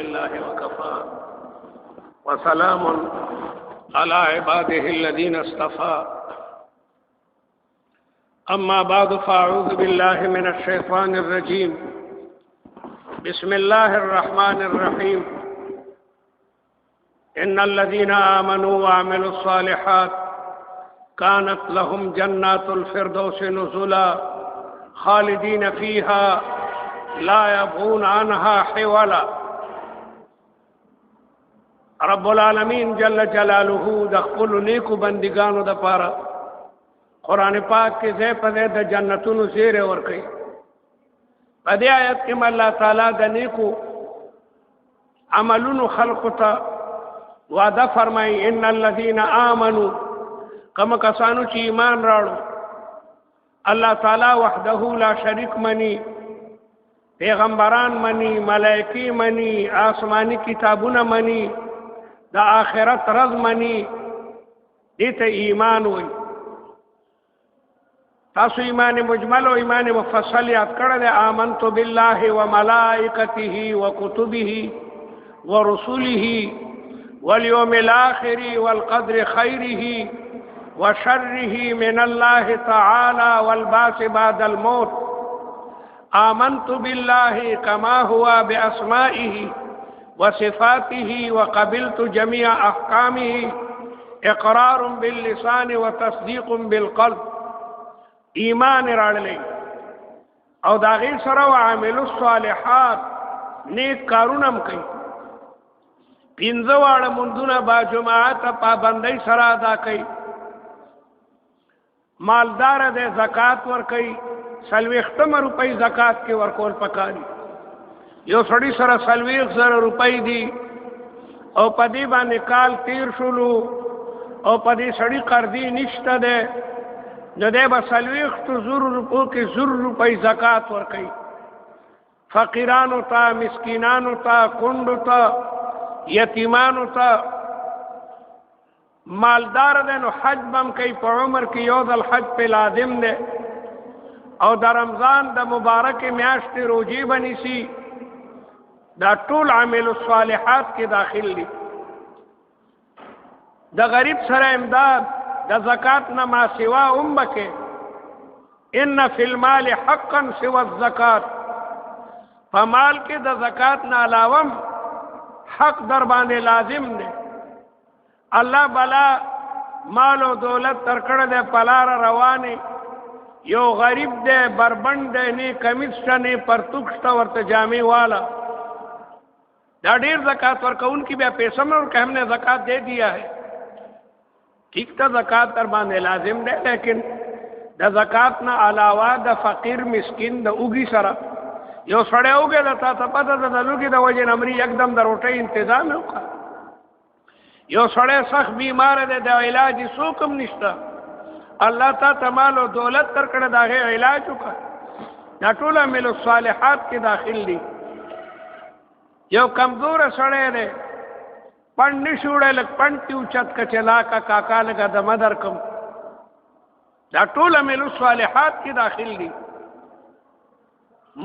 لله وكفى وسلام على عباده الذين اصطفى أما بعد فأعوذ بالله من الشيطان الرجيم بسم الله الرحمن الرحيم إن الذين آمنوا وعملوا الصالحات كانت لهم جنات الفردوس نزلا خالدين فيها لا يبغون عنها حولا. رب العالمین جل جلاله د خپل نیکو بندگانو د پاره قرآن پاک کې ځای په ځای د جنتونو زیره ورکړي. په دې آیت کې الله تعالی د نیکو عملونو خلقو ته وعده فرمایي ان الذين آمنوا کما کسانو چې ایمان راړو الله تعالی وحده لا شریک منی، پیغمبران منی، ملائکی منی، آسمانی کتابونه منی، د آخرت رز منی، دیتا ایمان وی. تاسو ایمان مجمل و ایمان مفصل یاد کړل. آمنت بالله و ملائکته و کتبه و رسوله واليوم الآخر والقدر خيره وشره من الله تعالى والبعث بعد الموت. آمنت بالله كما هو بأسمائه وصفاته وقبلت جميع أحكامه إقرار باللسان وتصديق بالقلب. ایمان راړلې او دا غي سره وعملوا الصالحات نیک کارونه هم کوي. پنځه واړه مونږونه با جماعت پابندۍ سره ادا کوي. مالدار دې زکات ور کوي. 40 روپۍ زکات کې ورکول پکاري. یو سړی سره 40 روپۍ دي او پدې باندې کال تیر شولو او پدې سړی قرضې نشته ده نو دې به 40 روپو کې 0 روپۍ زکات ور کوي. فقیرانو ته، مسکینانو ته، کونډو ته، یتیمانو ته. مالدار ده نو حج بم کوي. په عمر کې یو ځل حج په لازم ده او د رمضان د مبارک میاشتې روزي بنيسي. دا ټول عمل الصالحات کې داخل دي. د غریب سره امداد د زکات نه ما سوا بکې. ان فی المال حقا سوى الزکات. په مال کې د زکات نه علاوه حق در باندې لازم دی. الله بلا مال او دولت ترکړه ده پلار روانه. یو غریب ده بربند ده نه کمیسټه نه پرتوکشته ورته جامع والا. دا ډیر زکات ورکون کی بیا پیسې مر کہ ہم نے زکات دے دیا ہے. ٹھیک تا زکات در باندې لازم ده لیکن د زکات نه علاوه د فقیر مسکین د اوګي سره یو سړی اوګه د تا ته پته ده د لوګي د وجه نمرې یکدم د روټۍ تنظیم وکړه. یو سړی سخت بیمار ده د علاج سوکم نشته. الله تعالی مال او دولت ترکړه داغه علاج وکړه. دا ټول عمل الصالحات کې داخل دي. یو کمزور سړی دی پند نشوړل پند تیو چت کچلا کا کاکا لگا د مدر کم. دا ټول عمل الصالحات کې داخل دي.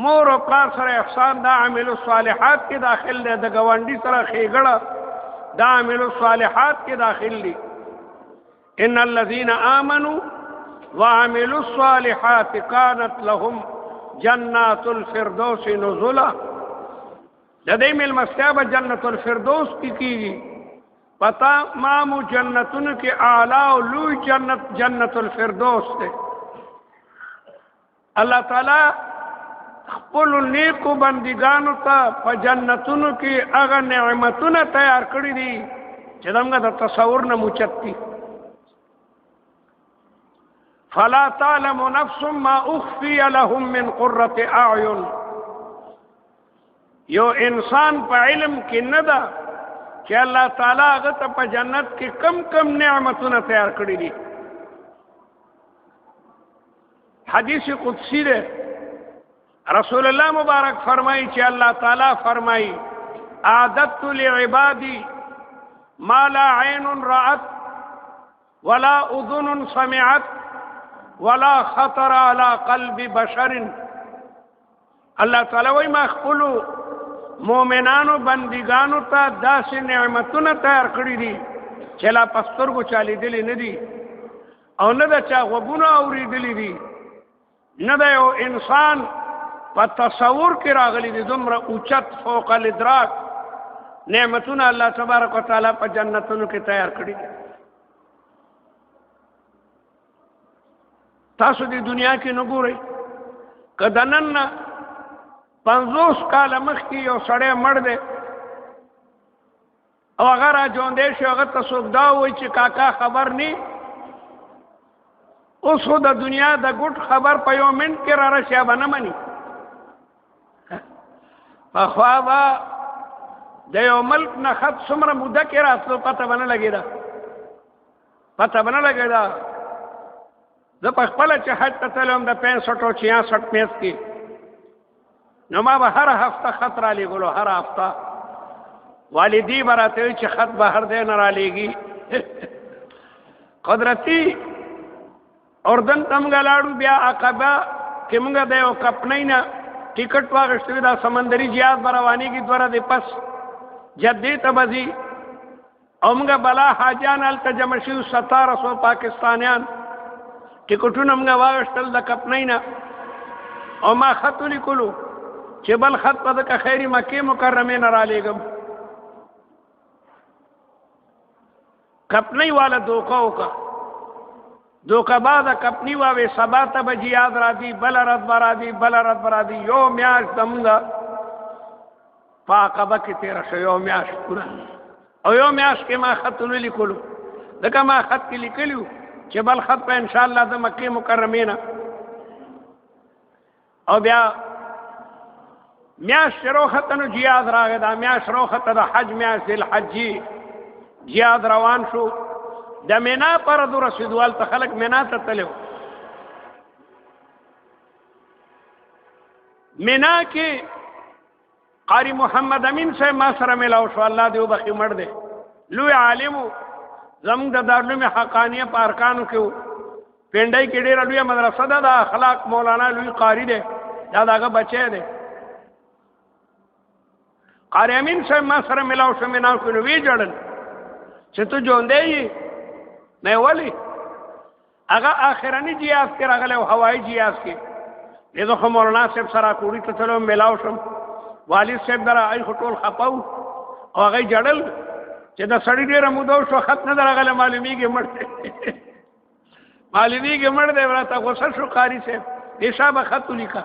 مور او پلار سره احسان دا عمل الصالحات کې داخل دي. د گاونډي سره خېګړه دا عمل الصالحات کې داخل دي. ان الذين آمنوا وعملوا الصالحات كانت لهم جنات الفردوس نزلا. د دې مل مستابه جنت الفردوس کیږي. پتا مامو جنتونو کې اعلی او لوی جنت الفردوس ده. الله تعالی خپل نیکو بندگانو ته په جنتونو کې هغه نعمتونه تیار کړی دي چې دغه د تصور نه موچتي. فلا تعلم نفس ما اخفي لهم من قرة اعين. یو انسان په علم کې نه ده چې الله تعالی هغه ته په جنت کې کم کم نعمتونه تیار کړی دي. حدیث قدسی ده رسول الله مبارک فرمایي چې الله تعالی فرمایي اعددت لعبادي ما لا عين رأت ولا اذن سمعت ولا خطر على قلب بشر. الله تعالی وای ما خپل مومنانو بندگانو ته داسې نعمتونه تیار کړي دي چې لا په سترګو چا لیدلي نه دي او نه د چا غوږونه اورېدلي دي نه د یو انسان په تصور کې راغلي دي دومره اوچت فوق الادراک نعمتونه الله تبارک وتعالی په جنتونو کې تیار کړي دي تاسو د دنیا کې نه ګورئ که د نن نه 50 کاله مخکې یو سړی مړ دی او هغه را ژوندی شي هغه ته څوک دا وایي چې کاکا خبر نی اوس خو د دنیا د ګوټ خبر په یو منټ کې را رسي به نه مني پخوا به د یو ملک نه خط څومره موده کې راتلو پته به نه لګېده زه په خپله چې حج ته تللی وم د 65 او 66 میز کې نو ما به هره هفته خط را لېږلو هره هفته والدی به راته وي چې خط بهر دی نه را لېږي قدرتي اردن ته موږ لاړو بیا عقبه کې موږ د یو کمپنۍ نه ټیکټ واخیستی وي دا سمندري جهاز به روانېږي 2 ورځې پس جدې ته به ځي او موږ بلا حاجیان هلته جمع شوي 1700 پاکستانیان ټیکټونه موږ واخیستل د کمپنۍ نه او ما خط ولیکلو چې بل خط به دکه خیري مکې مکرمې نه را لېږم کمپنۍ والا دوکه وکړه دوکه بعد کمپنۍ واوې سبا ته به جهاز راځي بله ورځ به راځي یو میاشت زمونږ په عقبه کې تېره شوه یو میاشت پوره او یو میاشت کې ما خط ونه لیکلو ځکه ما خط کې لیکلي وو چې بل خط په انشاءالله د مکې مکرمې نه او بیا میاشت روخته نو جهاز راغی دا میاشت روخته د حج میاشت الحجي جهاز روان شو د مینا پر د رسیدو هلته خلک مینا ته تللي مینا کې قاری محمد امین صاحب ما سره ملاو شو الله دې وبخي مړ دی لوی عالم زموږ د دارالعلوم حقانیه په ارکانو کې پنډۍ کې ډېره لویه مدرسه ده د اخلاق مولانا لوی قاری دی دا د هغه بچی دی قاری امین صاحب ما سره ملاو شو مینا کې نو ویې ژړل چې ته ژوندی یې نه ولې هغه آخرني جهاز کې راغلی او هوایي جهاز کې زه خو مولانا صاحب سره کوړي ته تلم ملاو شم والد صاحب دره ای خو ټول خپه او هغه جړل چې د سړي ډېره موده شو خط نه درغله معلومیږي مړ دی ورته غوسه شو قاري صاحب دې شابه خط لیکه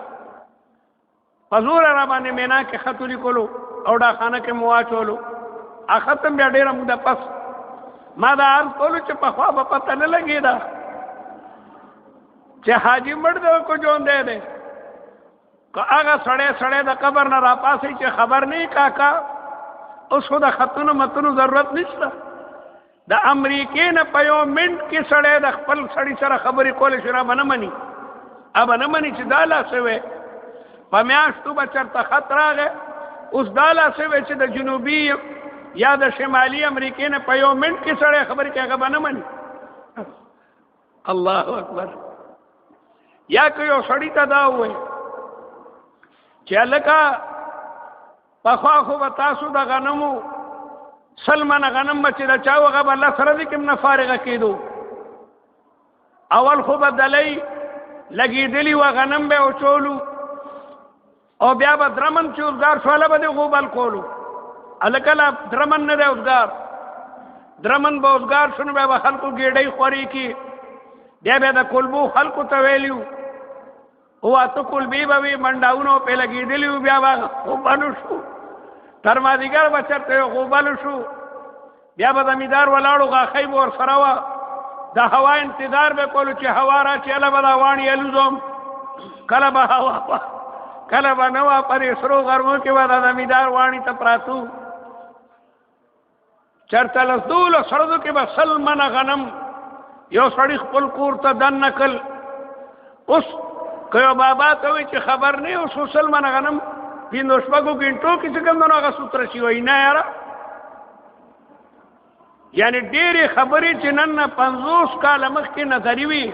حضور را باندې مینا کې خط لیکلو او دا خانه کې مواچولو اختم بیا ډېره موده پس ما دا عرض کولو چې په خوا به پته نه لګېده چې حاجي مړ دی کو ژوندی دی که هغه سړی د قبر نه راپاسئ چې خبر نه کاکا اوس خو د خطونو متونو ضرورت نشته د امریکې نه په یو منټ کې سړی د خپل سړي سره خبرې کولی شي را به نه مني چې دا لاسې وی په میاشتو به چېرته خط راغی اوس دا لاسې وی چې د جنوبي یا د شمالي امریکې نه په یو منټ کې سړی خبرې کوي هغه به نه مني الله اکبر یا که یو سړي ته دا ووایي چې هلکه پخوا خو به تاسو د غنمو 100 منه غنم به چې د چا و هغه به 10 ورځې کې هم نه فارغه کېدو اول خو به دلی لګېدلي وه غنم به یې اچولو او بیا به درمن چې اوزګار شو هله به دې غوبل کولو هلکه لا درمن نه دی اوزګار درمن به اوزګار شو نو بیا به خلکو ګېډۍ خورې کړي بیا د کلبو خلکو ته ویلي او اته کلبې به وي منډاونه پې لګېدلي وو بیا به غوبلو شو تر مازدیګر به چېرته یو غوبلو شو بیا به زمیندار ولاړو غاښۍ به ورسره وه د هوا انتظار به کولو چې هوا راشي هله به دا واڼې الوزم کله به هوا کله به نه وه په دې سرو غرمو کې به د زمیندار واڼې ته پراتو چېرته 12 ورځو کې به 100 منه غنم یو سړي خپل کور ته دننه کړل اوس که یو بابا ته وایي چې خبر نه اوس 100 منه غنم 5 غنټو کې چې کوم دی نو هغه سوتره شي وایي نه یاره یعنی ډېرې خبرې چې نن نه 50 کاله مخکې نظري وي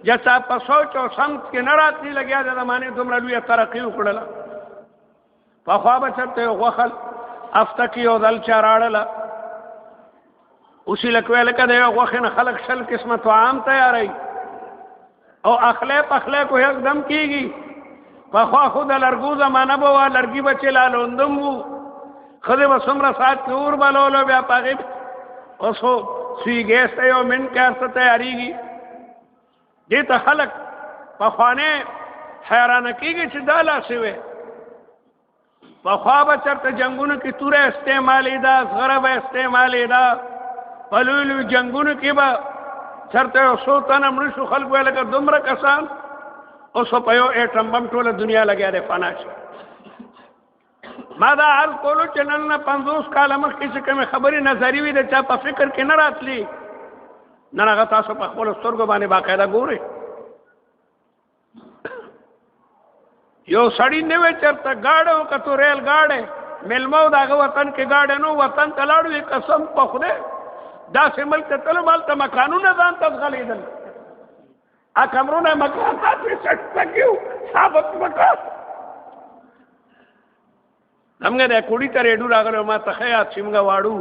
چې چا په سوچ او سمت کې نه راتلي لګیا د زمانې دومره لویه ترقي وکړله پخوا به چرته غوښل افته کې یو ځل چا راړله اوسې لکه ویل که د یو غوښې نه خلک 100 قسمه طعام تیاروي او اخلی پخلی کو یکدم کېږي. پخوا خو د لرګو زمانه به وه، لرګي به چې لالوندم وو، ښځې به څومره ساعت کې اور بلولو، بیا په هغې اوس خو سوي ګیس ته یو منټ کې هر څه تیارېږي. دې ته خلک پخوانی حیرانه کېږي چې دا لاسې وی. پخوا به چېرته جنګونو کې توره استعمالېده، زغره به استعمالېده، په لویو لویو جنګونو کې به چېرته یو څو تنه مړه شو، خلک ویل که دومره کسان. اوس په یو ایټم بم ټوله دنیا لګیا دی فنا شي. ما دا عرض کولو چې نن نه 50 کاله مخکې چې کومې خبرې نظري وي د چا په فکر کې نه راتلي، نن هغه تاسو په خپلو سترګو باندې باقاعده ګورئ. یو سړی نه وی چېرته ګاډی وکتو، ریل ګاډی میلمه و د هغه وطن کې ګاډی نه وطن ته لاړ وي، قسم په خدای داسې ملک ته تلم هلته مکانونه ځان ته ځغلېدل، کمرونه مکانات وي سټ پکې وو، ثابت مکان. همغه د کوړي ته ریډیو راغلی ما ته ښه یاد چې موږ واړو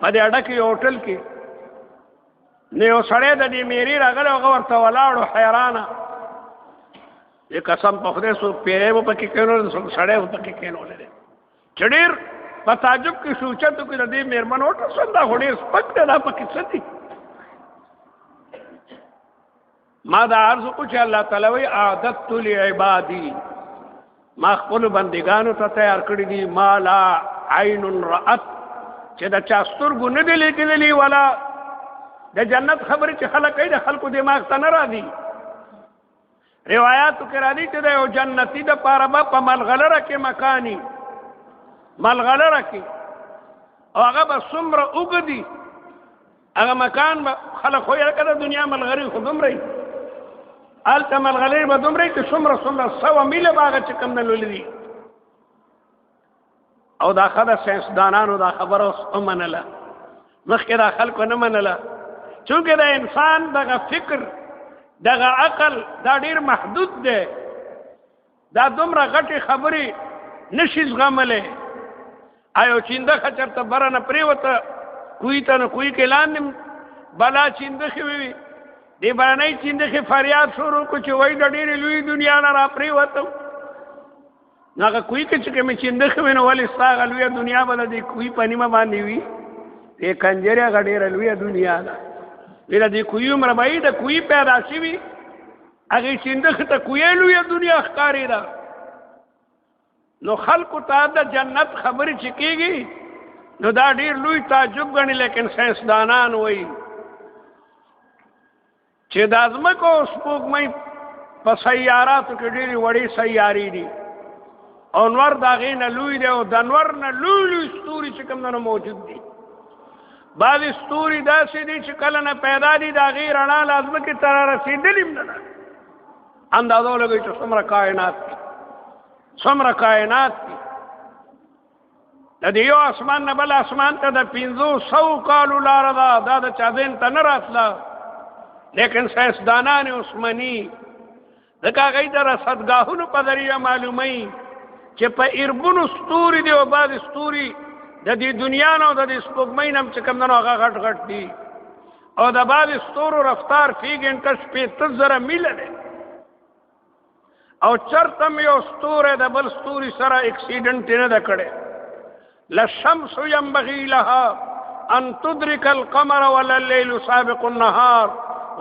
په دې اډه کې یو هوټل کې نه یو سړی د دې میرې راغلی، هغه ورته ولاړو حیرانه، یې قسم په خدای څوک پیری به پکې کېنولی، څوک سړی به پکې کېنولی دی چې ډېر په تعجب کې سوچتو کې د دې مېرمن هوټل څه دا خو ډېر سپک دی، دا پکې څه دي. ما دا عرض وکړو چې الله تعالی وایي اعددت لعبادي، ما خپلو بندګانو ته تیار کړي دي ما لا عین رأت، چې د چا سترګو نه دي لیدلي، ولا د جنت خبرې چې خلک کوي د خلکو دماغ ته نه راځي. روایاتو کې راځي چې د یو جنتي دپاره به په ملغلره کې مکاني، ملغلره کې، او هغه به څومره اوږدي هغه مکان به خلک خو یې که د دنیا ملغري خو دومره وي، هلته ملغلرې به دومره وي چې څومره 100 میله به هغه چې کوم نه لولي دي. او دا ښه د ساینسدانانو دا خبره اوس ومنله، مخکې دا خلکو نه منله، چونکې د انسان دغه فکر دغه عقل دا ډېر محدود دی، دا دومره غټې خبرې نشي زغملی. ایو چینده ښه چېرته بره نه پرېوته کوی ته، نو کوی کې لاندې بلا چیندخې وي، دې بهرنۍ چیندخې فریاد شروع کړو چې وایي د ډېرې لوی دنیا نه را پرېوتم. نو هغه کوی کې چې کومې چیندخې وي نو ولې ستا هغه لویه دنیا به د دې کوی په نیمه باندې وي؟ دې کنجرې هغه ډېره لویه دنیا ده. وی د دې کوی عمره به د کوی پیدا شوي، هغې چیندخې ته کوی لویه دنیا ښکارېده. نو خلکو ته د جنت خبرې چې کېږي نو دا ډېر لوی تعجب ګڼي، لیکن ساینسدانان وایي چې د ځمکو او سپوږمۍ په سیاراتو کې ډېرې وړې سیارې دي، او نور د هغې نه لوی دی، او د نور نه لوی لوی ستوري چې کوم نه موجود دي. بعضې ستوري داسې دي چې کله نه پیدا دي د هغې رڼا له ځمکې ته را رسېدلې هم نه ده. اندازه ولګوئ چې څومره کائنات دي، څومره کائنات دي. د دې یو اسمان نه بل اسمان ته د 500 کالو لاره ده، دا د چا ذهن ته نه راتله، لیکن ساینسدانان یې اوس مني. ځکه هغوی د رصدګاهونو په ذریعه معلوموي چې په اربونو ستوري دي، او بعضې ستوري د دې دنیا نه او د دې سپوږمۍ نه هم چې کوم نه هغه غټ غټ دي، او د بعضې ستورو رفتار فی ګنټه 60,000 میله دی، او چرته م یو ستوری د بل ستوري سره اکسیډنټ نه ده کړی. للشمس ينبغي لها ان تدرك القمر ولا الليل سابق النهار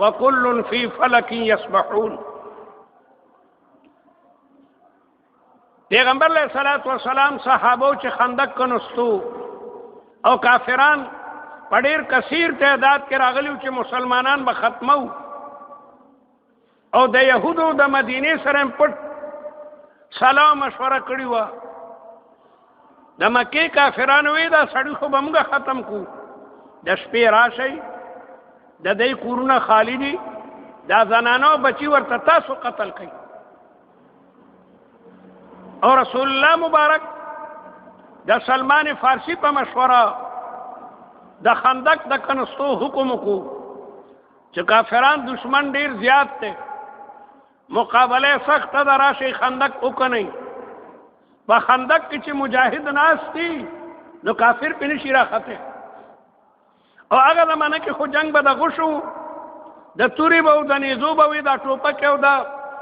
وكل في فلك يسبحون. پیغمبر علیہ الصلوۃ والسلام صحابو چې خندق کنستو او کافران په ډېر کثیر تعداد کې راغلیو چې مسلمانان به ختمو، او د یهودو د مدینې سره پټ سلام مشوره کړې وه. د مکې کافرانو وی دا سړي خو به موږ ختم کړو، د شپې راشئ، د دوی کورونه خالی دي، دا زنانو بچي ورته تاسو قتل کړئ. او رسول الله مبارک د سلمان فارسی په مشوره د خندق د کنستو حکم وکړو چې کافران دشمن ډېر زیات دی، مقابله سخته ده، راشئ خندق وکنئ. په خندق کې چې مجاهد ناست دي نو کافر پې نشي راخته. او هغه زمانه کې خو جنگ به دغه شو، د تورې به او د نیزو به وي، دا ټوپک او دا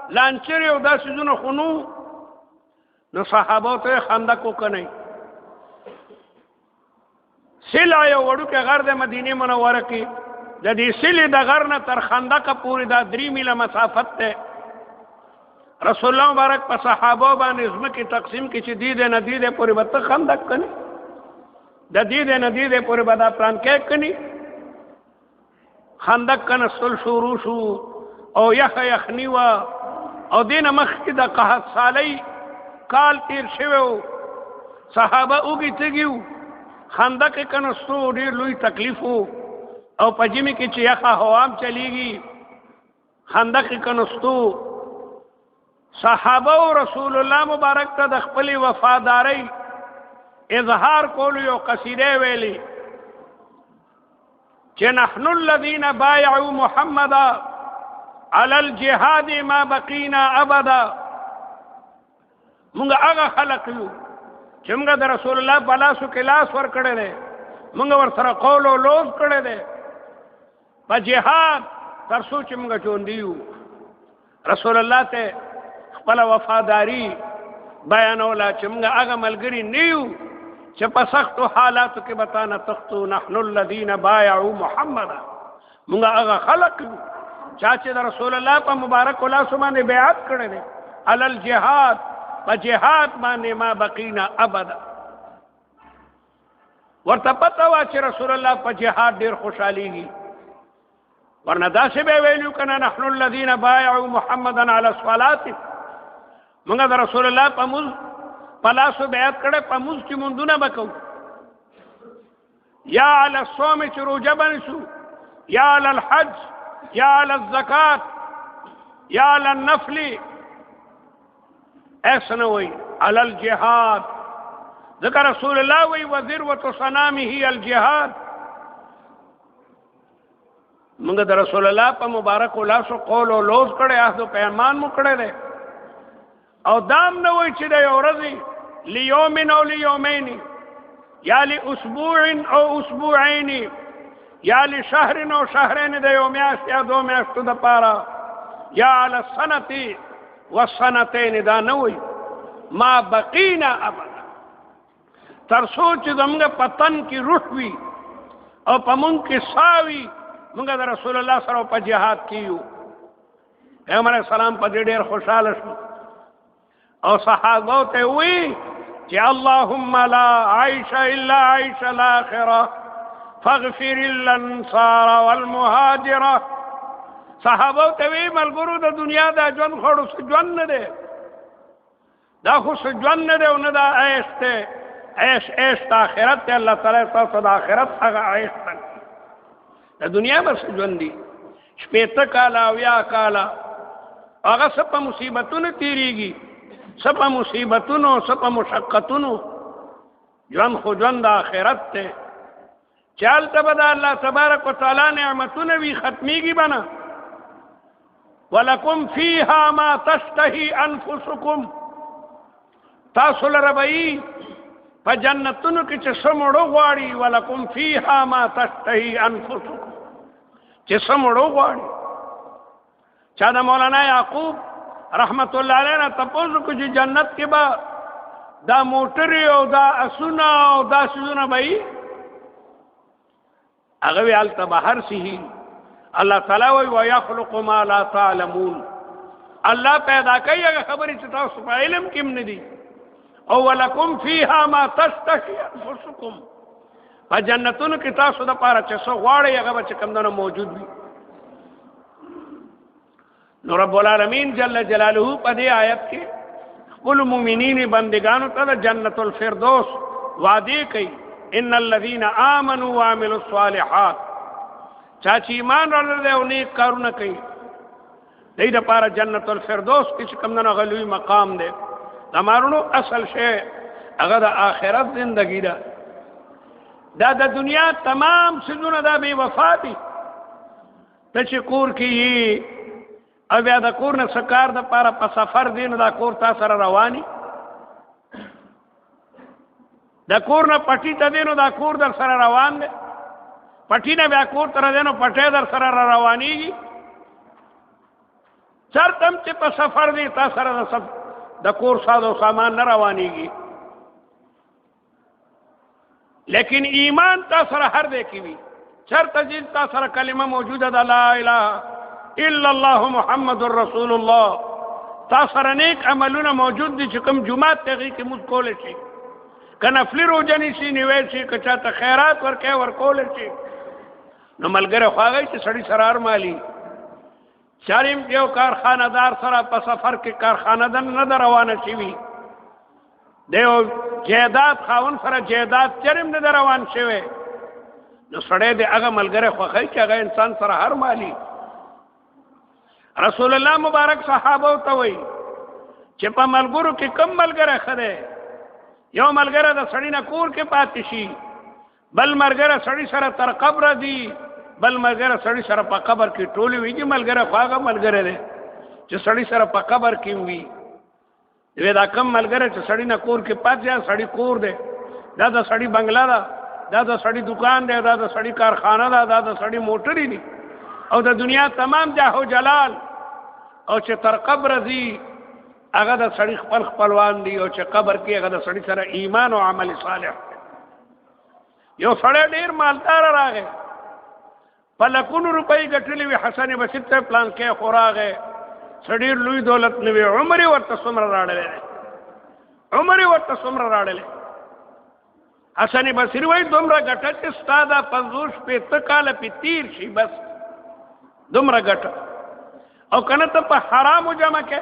لانچرې او دا څیزونه خو نو صحابو ته خندق وکنئ. سیل یو وړوکی غر د مدینې منوره کې، د دې سیلې د غر نه تر خندقه پورې دا 3 میله مسافت دی. رسول الله مبارک په صحابو باندې ځمکې تقسیم کې چې دی دی نه دی دی پورې به ته خندق کني، د دی دی نه دی دی پورې به دا پلانکی کني. خندق کنستل شروع شو او یخني وه، او دې نه مخکې د قحط سالۍ کال تیر شوی و، صحابه اوږې تږي وو، خندق یې کنستو ډېر لوی تکلیف و. او په ژمي کې چې یخه هوام چلیږي، خندق یې کنستو. صحابه او رسول الله مبارک ته د خپلې وفادارۍ اظهار کولو یو قصیده ویلي چې نحن الذين بايعوا محمدا على الجهاد ما بقينا ابدا. مونږ هغه خلق یو چې مونږ د رسول الله په لاسو کې لاس ورکړی دی، مونږ ورسره قول او لوز کړی دی په جهاد تر څو چې مونږ ژوندي یو. رسول الله ته خپل وفاداری بیانوله چې مونږ هغه ملګري نه یو چې په سختو حالاتو کې به تا نه تښتو. نحن الذين بايعوا محمدا، مونږ هغه خلق یو چا چې د رسول الله په مبارک لاسو باندې بیعت کړی دی علی الجهاد، په جهاد باندې ما بقینا ابدا. ورته پته وه چې رسول الله په جهاد ډېر خوشحالیږي، ورنه داسې به ویلو که نه نحن الذين بايعوا محمدا على الصلاة، مونږ د رسول الله په مونځ په لاسو بیعت کړی، په مونځ کې مونځونه به کوو. یا علی الصوم چې روژه بنیسو، یا علی الحج، یا علی الزکات، یا علی النفل، ایسا نه وایي علی الجهاد. ذکر رسول الله وی وذروة صنامه الجهاد. موږ د رسول الله په مبارک لاسو قول او لوز کړی، عهد او پیمان مو کړی دی. او دام نه وایي چې د یو ورځې لیوم او لیومین، یا لاسبوع او اسبوعین، یا لشهر او شهرین، د یو میاشت یا 2 میاشتو دپاره، یا علی السنة والسنتین. دا نه وایي ما بقینا ابدا، تر څو چې زموږ په تن کې روح وي او په مونږ کې ساه وي، مونږ د رسول الله سره په جهاد کې یو. پیغمبر علیه السلام په دې ډېر خوشحاله شو او صحابو ته وی چې اللهم لا عيش الا عيش الاخره فاغفر الانصار والمهاجره. صحابو ته وی ملګرو د دنیا دا ژوند خړو څه ژوند نه دی، دا خو څه ژوند نه دی او نه دا عیش دی. عیش د آخرت دی. الله تعالی تاسو د آخرت هغه عیش درکړي. د دنیا به څه ژوند دی، 80 کاله 80 کاله هغه څه په مصیبتونو تېرېږي، څه په مصیبتونو، څه په مشقتونو. ژوند خو ژوند د آخرت دی چې هلته به د الله تبارک وتعالی نعمتونه وي، ختمیږي به نه. ولکم فیها ما تشتهی انفسکم، تاسو لره به وي په جنتونو کې چې څه مړو غواړي. ولکم فیها ما تشتهی انفسکم، چې څه مړو غواړي. چا د مولانا یعقوب رحمت الله علیه نه تپوس وکړو چې جنت کې به دا موټرې او دا اسونه او دا څیزونه به وي. هغه وی هلته به هر څه وي. الله تعالی وایي ویخلق ما لا تعلمون، الله پیدا کوي هغه خبرې چې تاسو په علم کې هم نه دي. او ولکم فیها ما تشتهی انفسکم، په جنتونو کې تاسو دپاره چې څه غواړئ هغه به چې کوم موجود وي. نو رب العالمین جل جلاله په دې آیت کې خپل مؤمنین بندگانو ته د جنت الفردوس وعده کوي. ان الذين امنوا وعملوا الصالحات، چا چې ایمان راوړل او نیک کارونه کوي، دې لپاره جنت الفردوس کې چې کوم نه غلوي مقام دی. د مارونو اصل شی هغه د آخرت زندگی ده. دا د دنیا تمام سيزونه دا بے وفا دي. ته چې کور کې یې او بیا د کور نه سکار د پاره په سفر دی، نو دا کور تا سره رواني. د کور نه پټي ته دی نو دا کور در سره روان دی، پټي نه بیا کور ته راځي نو پټی در سره را روانېږي. چرته هم چې په سفر دی تا سره د کور ساز او سامان نه روانېږي، لیکن ایمان تا سره هر دی کې وي. چرته چې تا سره کلمه موجوده ده لا اله الا الله محمد رسول الله، تا سره نیک عملونه موجود دي چې کوم جمعات ته هغې کې مونځ کولی شي، که نفلي روژه نیسي نیوی شي، که چاته خیرات ورکوي ورکولی شي. نو ملګری خو هغه چې سړي سره هر مالي چاریم یو کارخانهدار سره په سفر کې کارخانه نه ده روانه شوي، د یو جایداد خاوند سره جایداد چرم نه ده روان شوی، نو سړی د هغه ملګری خوښوي چې هغه انسان سره هر مالي. رسول الله مبارک صحابه ته وایي چې په ملګرو کې کم ملګری ښه دی؟ یو ملګری د سړي نه کور کې پاتې شي، بل ملګری سړي سره تر قبره دی، بل ملګری سړي سره په قبر کې ټولې وي. ملګری خو هغه ملګری دی چې سړي سره په قبر کې وي. دا کم ملګری چې سړي نه کور کې پاتې یا سړي کور دی، دا د سړي بنگله ده، دا د سړي دکان دی، دا د سړي کارخانه ده، دا د سړي موټرې دي او د دنیا تمام جاه و جلال، او چې تر قبر ځي هغه د سړي خپل خپلوان دي، او چې قبر کې هغه د سړي سره ایمان او عمل صالح. یو سړی ډېر مالدار راغی، په لکونو روپۍ ګټلې وي، حسن بصري ته پلان کې خو راغی، څه ډېر لوی دولت نه وي، عمر یې ورته څومره راړلی دی، عمر یې ورته څومره راړلی. حسن بصري وایي دومره ګټه چې ستا دا 50-50 کاله پې تېر شي، بس دومره ګټه. او که نه ته په حرامو جمع کې،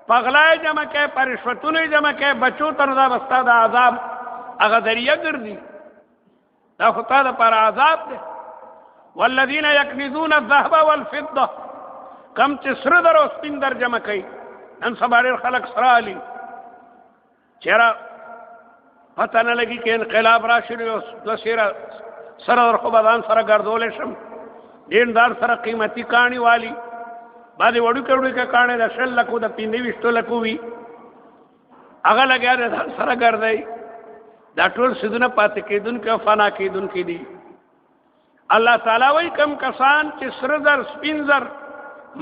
په غلا جمع کې، په رشوتونو جمع کې، بچو ته نو دا به ستا د عذاب هغه ذریعه ګرځي، دا خو تا دپاره عذاب دی. والذین یکنزون الذهب والفضه، کم چې سره در او سپین در جمع کوي. نن سبا ډېر خلک سره علي، چېرې پته نه لګي که انقلاب راشي نو دوه سیره سره در خو به ځان سره ګرځولی شم. دیندار سره قیمتي کاڼي والي، بعضې وړوکې وړوکې کاڼې د 100 لکو د 25 لکو وي، هغه لګیا دی ځان سره ګرځوي. دا ټول سیدونه پاتې کېدونکي او فنا کېدونکي دي. الله تعالی وایي کوم کسان چې سره زر سپین زر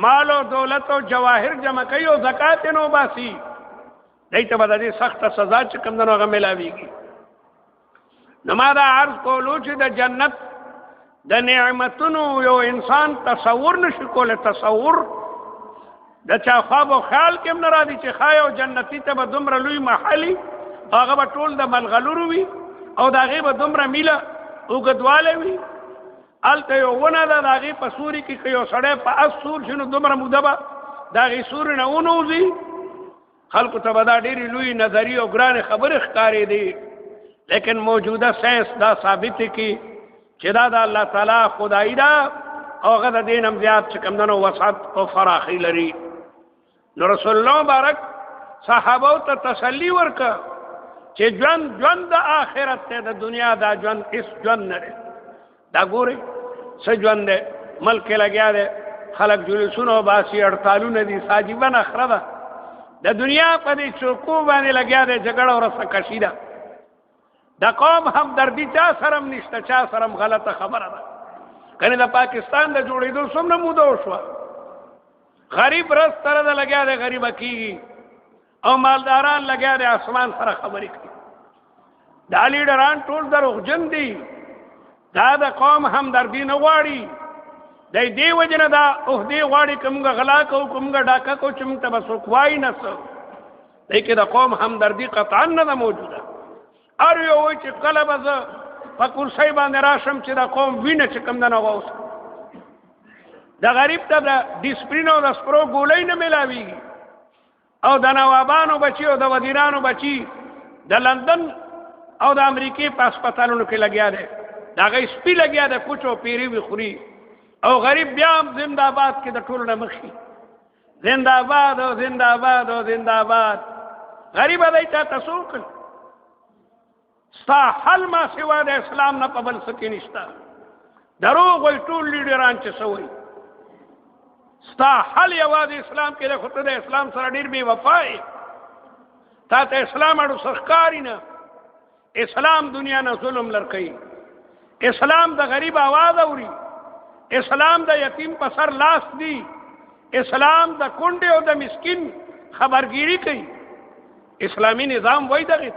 مال او دولت او جواهر جمع کوي او زکات یې نه وباسي، دی ته به د دې سخته سزا چې کوم دی نو هغه میلاویږي. نو ما دا عرض کولو چې د جنت د نعمتونو یو انسان تصور نشي کولی، تصور د چا خواب او خیال کې هم نه راځي چې ښایي او جنتي ته به دومره لوی محلي، هغه به ټول د ملغلرو وي او د هغې به دومره میله اوږدوالی وي. هلته یو ونه ده، د هغې په سوري کې که یو سړی په اس سور شي نو دومره موده به د هغې سوري نه ونوځي. خلکو ته به دا ډېرې لوی نظري او ګرانې خبرې ښکارېدې، لیکن موجوده ساینس دا ثابت کړي چې دا د الله تعالی خدایي ده او هغه د دې نه هم زیات چې کوم دی نو وسعت او فراخي لري. نو رسول الله مبارک صحابو ته تسلي ورکړه چې ژوند د آخرت دی، د دنیا دا ژوند هېڅ ژوند نه دی. دا ګورئ څه ژوند دی، ملک کې لګیا دی، خلک جلوسونه وباسي، هړتالونه دي، عجیبه نخره ده. د دنیا په دې چوکو باندې لګیا دی، جګړه او رسکشي ده. د قوم همدردي چا سره هم نشته، چا سره هم غلطه خبره ده. کنې د پاکستان د جوړېدو څومره موده وشوه، غریب رس سره ده لګیا دی، غریبه کېږي، او مالداران لګیا دی اسمان سره خبرې کوي. دا لیډران ټول دروغجن دي، دا د قوم همدردي نه غواړي، د دې وجې نه دا عهدې غواړي که موږ غلا کوو، که موږ ډاکه کوو چې موږ ته به څوک وایي نه څه. دی کې د قوم همدردي قطعا نه ده موجوده. هر یو وایي چې کله به زه په کرسۍ باندې راشم چې د قوم وینه چې کوم ده نه واوسم. د غریب ته د ډسپلین او د سپرو ګولۍ نه میلاویږي، او د نوابانو بچي او د وزیرانو بچي د لندن او د امریکې په هسپتالونو کې لګیا دی، د هغې سپي لګیا دی، کوچ او پیرې وي خوري، او غریب بیا هم زنده‌آباد کې د ټولو نه مخ شي، زنده‌آباد او زنده‌آباد او زنده‌آباد. غریبه دی چاته څه وکړي؟ ستا حل ما سوا د اسلام نه په بل څه کې نشته. دروغ وایي ټول لیډران چې څه وایي، ستا حل یوازې اسلام کې دی، خو ته د اسلام سره ډېر بې وفا یې، تا ته اسلام اړو څه ښکاري نه. اسلام دنیا نه ظلم لرکي، اسلام د غریب आवाज اوري، اسلام د یتیم په سر لاس دی، اسلام د کونډې او د مسکین خبرګيري کوي. اسلامی نظام وای دغه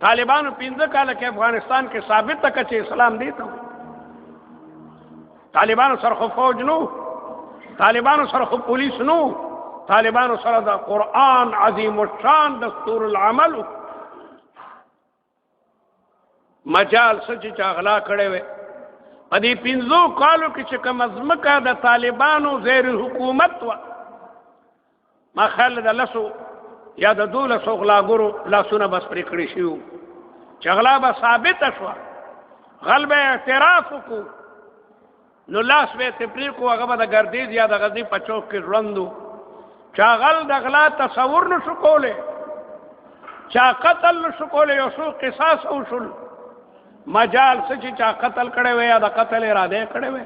طالبانو 15 کال کې افغانستان کې ثابت تک چې اسلام دی ته طالبانو سره خو فوج نو، طالبانو سره خو پولیس نو، طالبانو سره د قرآن عظیم الشان دستور العمل مجال سچ چاغلا کړي وي. په دې 15 کالو کې چې کوم ازمکه د طالبانو زیر حکومت و ما خل د لسو یا د 12 غلاګورو لاسونه بس پرې کړی شو، چغلا به ثابت شو، غلب اعتراف کو نو لاس به تپری کو هغه به د ګردیز یا د غزنی په چوک کې ژوندو، چا غل د غلا تصور نشو کوله، چا قتل نشو کوله، یو څو قصاص او شل مجال سچ چا قتل کړي وي یا د قتل اراده کړي وي.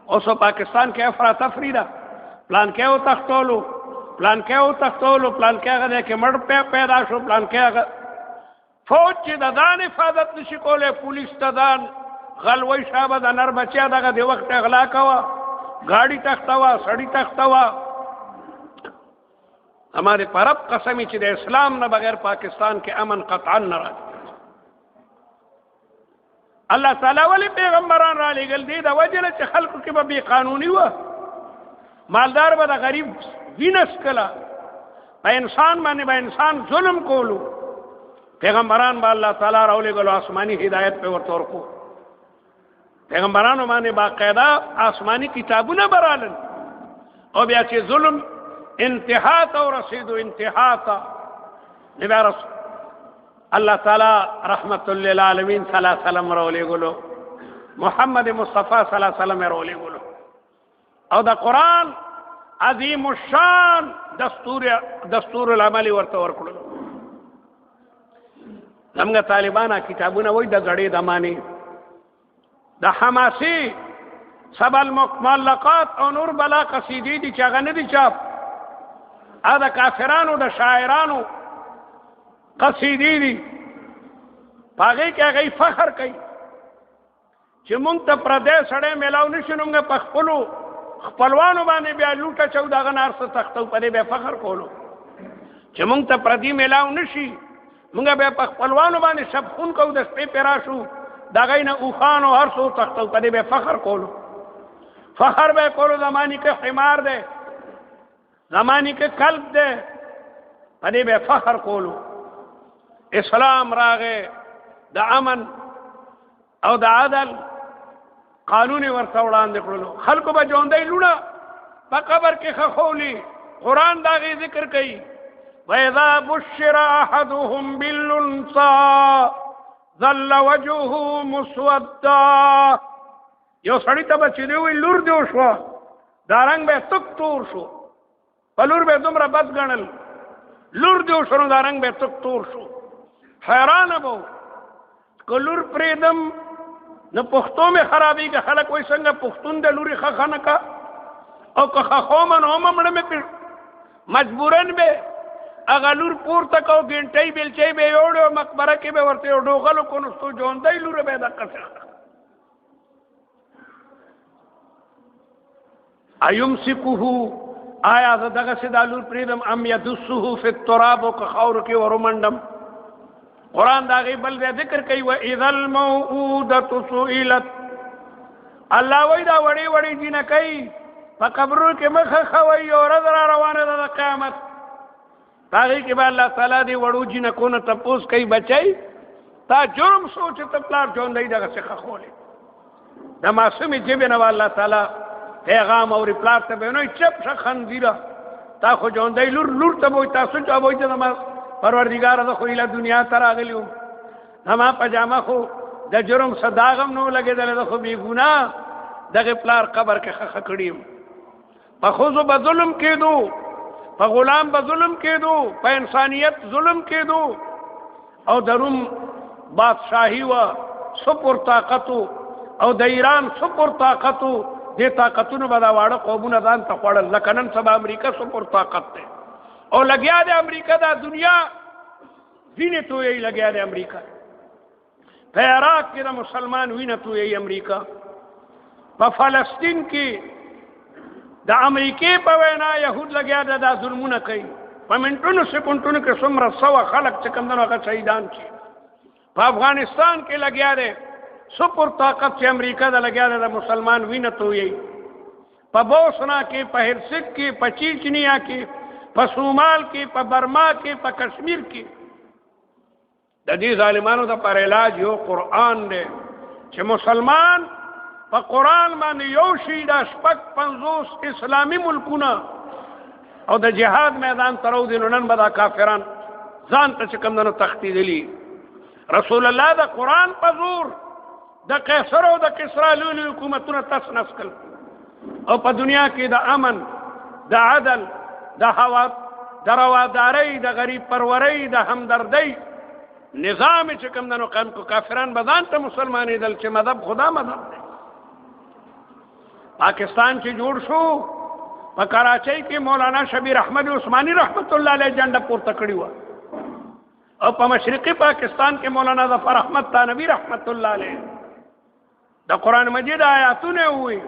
اوس پاکستان کې افراطفری ده، پلان کې او تختولو، پلان کې او تختولو، پلان کې هغه کې مړ پیدا شو، پلان کې هغه فوج چې د ځان حفاظت نشي کوله، پولیس ته ځان غلوی شابه د نر بچیا دغه د وخت اغلا کوا، گاڑی تختوا، سړی تختوا. ہمارے پرب قسمی چې د اسلام نه بغیر پاکستان کې امن قطعا نه راځي. الله تعالی ولی پیغمبران را لګل دي د وجه چې خلکو کې به بی قانوني و، مالدار به د غریب وینس کلا، په انسان باندې به انسان ظلم کولو. پیغمبران به الله تعالی را لګل آسمانی هدایت په ورته ورکو، پیغمبرانو باندې باقاعده آسمانی کتابونه برالن، او بیا چې ظلم انتها ته رسیدو، انتها ته نبی رسول الله تعالی رحمت للعالمین صلی الله علیه وسلم راولې ګلو، محمد مصطفی صلی الله علیه وسلم راولې ګلو، او د قران عظیم الشان دستور العمل ورته ورکړو. زموږ طالبانو کتابونه وای د غړې د معنی د حماسی سبع المعلقات او نور بلا قصیدې دي چې هغه نه دي چاپ، ا د کافرانو د شاعرانو قصیدې دي، پاګه کې هغه فخر کوي چې مونږ ته پردې سړې ملاو نشو، موږ په خپلوانو باندې بیا لوټه چو دغه نارسه تختو پرې به فخر کولو چې مونږ ته پردې ملاو نشي، مونږ به په خپلوانو باندې سب خون کو د سپې پراشو دغه نه اوخانو هر څو تختو پرې به فخر کولو، فخر به کولو. زمانی کې حمار ده، زمانی کې کلب ده، پرې به فخر کولو. اسلام راغه د امن او د عدل قانون ورته وړاندې کړلو، خلکو به ژوندۍ لوڼه په قبر کې خخولي. قرآن دا غي ذکر کوي وَإِذَا بُشِّرَ أَحَدُهُمْ بِالْأُنثَىٰ ظَلَّ وَجْهُهُ مُسْوَدًّا. یو سړی ته به چې دی وی لور دی شو، دا رنګ به تک تور شو، په لور به دومره بد ګڼل، لور دی شو دا رنګ به تک تور شو. حیران به که لور پرېدم نو پښتو مې خرابېږي، خلک وایي څنګه پښتون د لورې ښه نه کا، او که ښخومه نو هم مړه مې مجبورن به هغه لور پورته کو، ګنټۍ بیلچۍ به یې وړو، مقبره کې به ورته یو ډوغل وکړو، نو ستو ژوندۍ لوره به یې دقسې ایمسکه، آیا زه دغسې دا لور پرېږدم، ام یدسه فی التراب، او که خاورو کې ورومنډم. قرآن دا غي بل بیا ذکر کوي وَإِذَا الْمَوْءُودَةُ سُئِلَتْ. الله وایي دا وړې وړې جینکۍ په قبرونو کې مخه خوي، او ورځ را روانه ده د قیامت، په هغې کې به الله تعالی دې وړو جینکو نه تپوس کوي بچی تا جرم شو چې ته پلار ژوندی دغسې خښولې. د معصومې ژبې نه به الله تعالی پیغام اوري، پلار ته به یې نو چپ شه خنزیره، تا خو ژوندی لور ته به وایي تاسو چا به وایي چې زما پروردگار زه خو ایله دنیا ته راغلی وم، زما پجامه خو د جرم څه داغ هم نه و لګېدلی، زه خو بېګناه دغې پلار قبر کې ښخه کړي یم. په ښځو به ظلم کېدو، په غلام به ظلم کېدو، په انسانیت ظلم کېدو، او د روم بادشاهي وه سپر طاقتو، او د ایران سپر طاقتو، دې طاقتونو به دا واړه قومونه ځان ته خوړل. لکه نن سبا امریکا سپر طاقت دی، او لګیا د امریکا دا دنیا وینې تویې لګیا دی امریکا په عراق کې د مسلمان وینې تویې امریکا په فلسطین کې د امریکې په وینا یهود لګیا دی دا ظلمونه کوي په منټونو سکونټونو کې څومره سوه خلک چې کوم دنو هغه شهیدان شي په افغانستان کې لګیا دی سپر طاقت چې امریکا د لګیا دی د مسلمان وینې تویې په بوسنا کې په هرسک کې په چیچنیا کې په صومال کې په برما کې په کشمیر کې د دې ظالمانو د پر علاج یو قرآن دی چې مسلمان په قرآن باندې یو شي دا شپږ 50 اسلامي ملکونه او د جهاد میدان ترو دي نو نن به دا کافران ځان ته چې کوم دنو تختیدلی رسول الله د قرآن په زور د قیصر او د کسرا لوی حکومتونه تس نس کړل او په دنیا کې د امن د عدل د روادارۍ د غریب پرورۍ د همدردۍ نظام چې کوم دنو قائم کو کافران به ځان ته مسلمانې دل چې مذهب خدا مذهب دی پاکستان چې جوړ شو په کراچۍ کې مولانا شبیر احمد عثماني رحمت الله علیه جنډه پورته کړې وه او په مشرقي پاکستان کې مولانا ظفر احمد تانوي رحمت الله علیه د قرآن مجید آیاتونه وي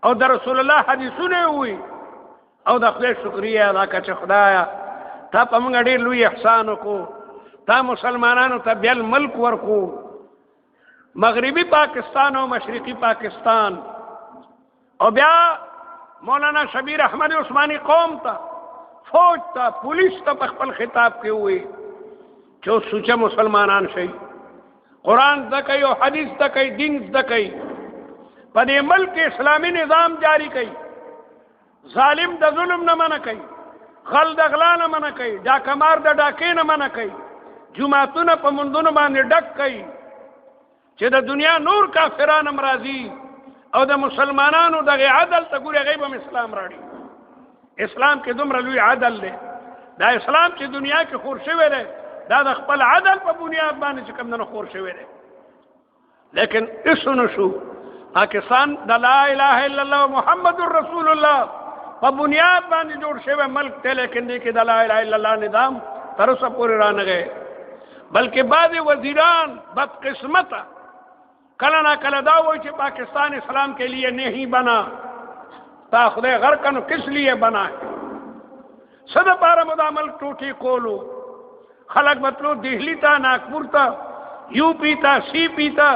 او د رسول الله حدیثونه وي او د خدای شکریه ادا کړه چې خدایا تا په موږ ډېر لوی احسان وکړو تا مسلمانانو ته بل ملک ورکو مغربي پاکستان او مشرقي پاکستان او بیا مولانا شبیر احمد عثماني قوم ته فوج ته پولیس ته په خپل خطاب کې وي چې سوچه مسلمانان شي قرآن زده کوي او حدیث زده کوي دین زده کوي په دې ملک اسلامي نظام جاری کوي ظالم د ظلم نه منع کوي غل د غلا نه منع کوي ډاکمار د ډاکې نه منع کوي جماعتونه په مندونو باندې ډک کوي چې د دنیا نور کافران هم راځي او د مسلمانانو دغه عدل ته ګوري غیب هم اسلام راړي اسلام کې دومره لوی عدل دی دا اسلام چې دنیا کې خور شوی دی دا د خپل عدل په بنیاد باندې چې کوم نه خور شوی دی لیکن اسونو شو پاکستان د لا اله الا الله محمد رسول الله په بنیاد باندې جوړ شوی ملک ته لیکن دې کې د لا اله الا الله نظام تر اوسه پورې را نه گئے بلکہ بعض وزیران بدقسمت کله نہ کله دا وایي چې پاکستان اسلام کے لیے نہیں بنا تا خدای غر کنو کس لیے بنا ہے صد پارا مدامل ٹوٹی کولو خلق مطلو دہلی تا ناگپور تا یو پی تا سی پی تا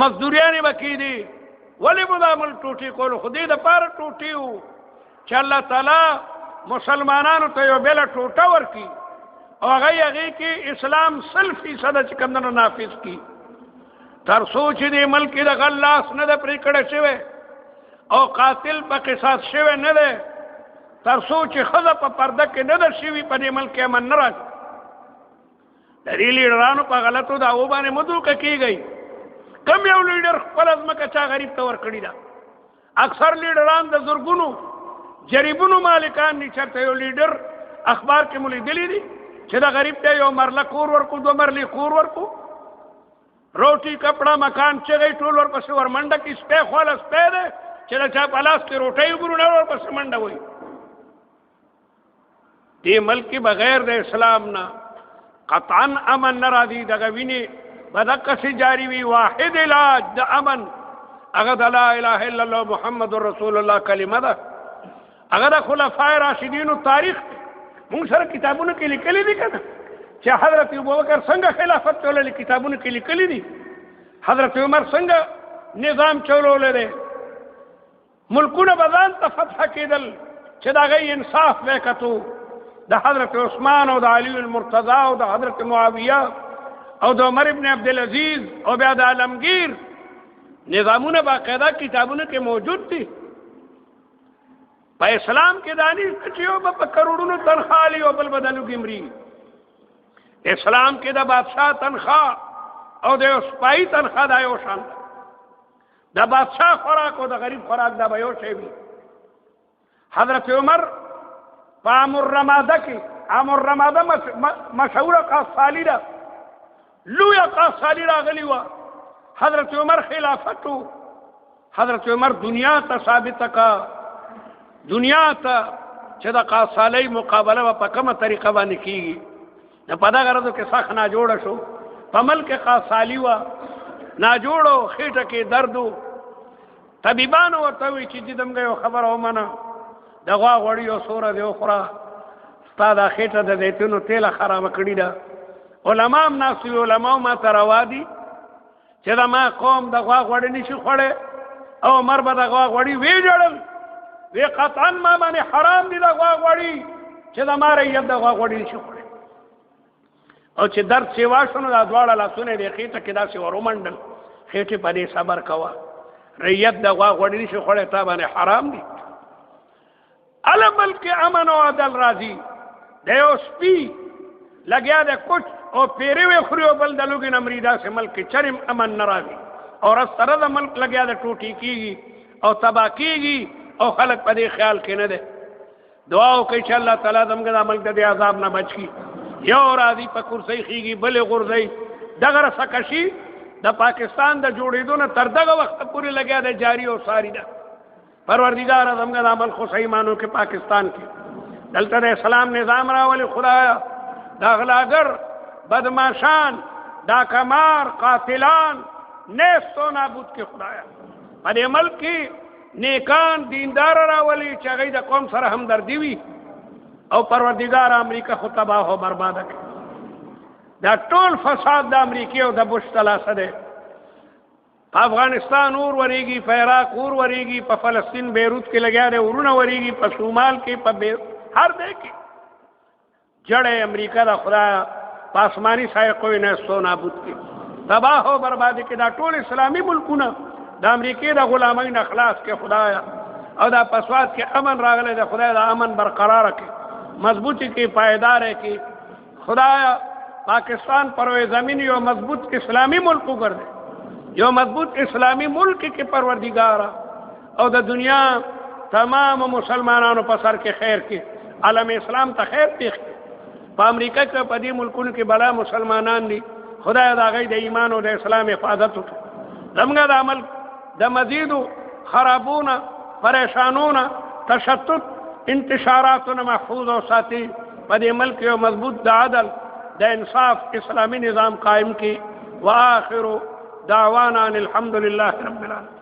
مزدوریانی بکی دی ولی مدامل ٹوٹی کولو خودی دا پارا ٹوٹی ہو چې اللہ تعالی مسلمانانو ته یو بیل ټوټه ورکی او هغه کې اسلام 100% چې کمنو نافذ کی تر سوچ دې ملک د غلاس نه د پرې کړه شوی او قاتل په قصاص شوی نه ده تر سوچ خزه په پرده کې نه ده شوی په دې ملک امن نه راځي د دې لیډرانو په غلطو دا و باندې مدوکه کیږي کم یو لیډر خپل ځمکه چا غریب ته ورکړي ده اکثر لیډران د زرګونو جریبونو مالکان دي چرته یو لیډر اخبار کې مولي دلی دي چې دا غریب ته یو مرله کور ورکو دو مرلی کور ورکو روٹی کپڑا مکان چغی ټول ورپسې ورمنډه کې سپی خوله سپی دی چې د چا په لاس کې روټۍ وګورو نه ورپسې منډه وایي دې ملک کې بغیر د اسلام نه قطعا امن نه راځي دغه وینې به دقسې جاري وي واحد علاج د امن هغه د لا اله الا الله محمد رسول الله کلمه ده هغه د خلفای راشدینو تاریخ موږ سره کتابونو کې لیکلي دي که نه چې حضرت ابوبکر څنګه خلافت چوللی کتابونو کې لیکلي دي حضرت عمر څنګه نظام چولولی دی ملکونه به ځان ته فتح کېدل چې د هغې انصاف به کتو د حضرت عثمان او د علي المرتضی او د حضرت معاویه او د عمر ابن عبدالعزیز او بیا د عالمگیر نظامونه باقاعده کتابونو کې موجود دي په اسلام کې دانی چې یو به په کروڑونو تنخواه لي او بل بدلو کې مري اسلام کې د بادشاہ تنخواه او د سپاهي تنخواه دا یو شان د بادشاہ خوراک او د غریب خوراک دا به یو شی وي حضرت عمر په امر رماده کې امر رماده مشهوره قاصالی ده لویه قاصالی راغلی وه حضرت عمر خلافتو حضرت عمر دنیا ته ثابته کا دنیا ته چې د قاصالۍ مقابله په کومه طریقه باندې کیږي نه په دغه ورځو کې سخت ناجوړه شو په ملک خاصالي وه ناجوړو خېټه کې درد و طبیبانو ورته وایي چې دې یو خبره ومنه د غوا غوړي یو سوره دې وخوره ستا دا خېټه د زیتونو تیله خرابه کړې ده علما هم ناست وي علماو ما ته روا دي چې د ما قوم د غوا غوړي نشي خوړی او عمر به د غوا غوړي وی جوړل وی قطعا ما باندې حرام دي د غوا غوړي چې د ما رعیت د غوا غوړي نشي خوړی او چې درد سیوا شو نو دا دواړه لاسونه یې خېټه کې داسې ور ومنډل خېټې په دې صبر کوه رعیت د غوا غوړي نشي خوړی تا باندې حرام دي هله ملک امن او عدل راځي د یو سپي لګیا د کوچ او پیرې وې خوري او بل د لوګي نه مري داسې ملک کې چرم امن نه راځي او رسره د ملک لګیا د ټوټې کېږي او تباه کېږي او خلک په دې خیال کې نه دی دعا وکړئ چې الله تعالی زموږ د ملک د دې عذاب نه بچ کړي یو راځي په کرسۍ خېږي بلې غورځوي دغه رسکشي د پاکستان د جوړېدو نه تر دغه وخته پورې لګیا دی جاري او ساري ده پروردګاره زموږ د عمل خو صحیح مانو کې پاکستان کې دلته د اسلام نظام راولي خدایا دا غلاګر بدماشان ډاکمار قاتلان نیست و نابود کې خدایا په دې ملک کې نیکان دیندار راولي چې هغوی د قوم سره همدردي وي او پروردګار امریکا خو تباه او برباده کړي دا ټول فساد د امریکې او د بوش تلاسه دی په افغانستان اور وریږي په عراق اور وریږي په فلسطین بیروت کې لګیا دی اورونه وریږي په شمال کې په هر ځای کې جړې امریکا د خدایا په آسماني سایقو یې نیست و نابود کړي تباه او برباده کړي دا ټول اسلامي ملکونه د امریکې د غلامۍ نه خلاص کې خدایا او دا په سواد کې امن راغلی د خدای د امن برقراره کړي مضبوطی کې پایدار کې خدایا پاکستان پر زمین یو مضبوط اسلامی ملک وګرځي یو مضبوط اسلامی ملک کې پروردگار او د دنیا تمام مسلمانانو په سر کې خیر کې عالم اسلام ته خیر پیښ په امریکا کې په دې ملکونو کې بلا مسلمانان دي خدای دا غي د ایمان او د اسلام حفاظت وکړي زموږ د عمل د مزید خرابونه پریشانونه تشتت انتشاراتونه محفوظ او ساتي په دې ملک یو مضبوط د عدل د انصاف اسلامی نظام قائم کی واخر دعوانا الحمد لله رب العالمين.